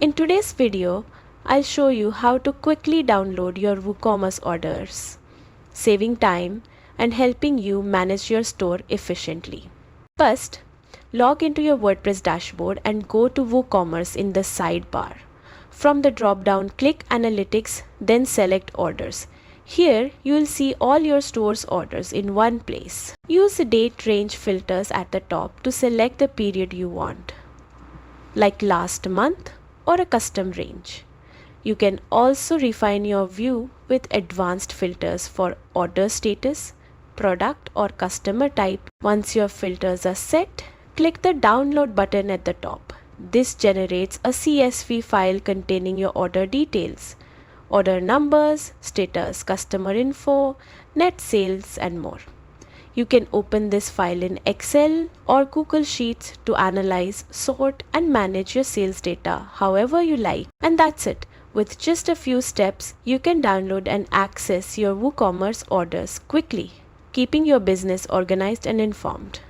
In today's video, I'll show you how to quickly download your WooCommerce orders, saving time and helping you manage your store efficiently. First, log into your WordPress dashboard and go to WooCommerce in the sidebar. From the drop-down, click Analytics, then select Orders. Here, you will see all your store's orders in one place. Use the date range filters at the top to select the period you want, like last month or a custom range. You can also refine your view with advanced filters for order status, product or customer type. Once your filters are set, click the download button at the top. This generates a CSV file containing your order details, order numbers, status, customer info, net sales and more. You can open this file in Excel or Google Sheets to analyze, sort and manage your sales data however you like. And that's it. With just a few steps, you can download and access your WooCommerce orders quickly, keeping your business organized and informed.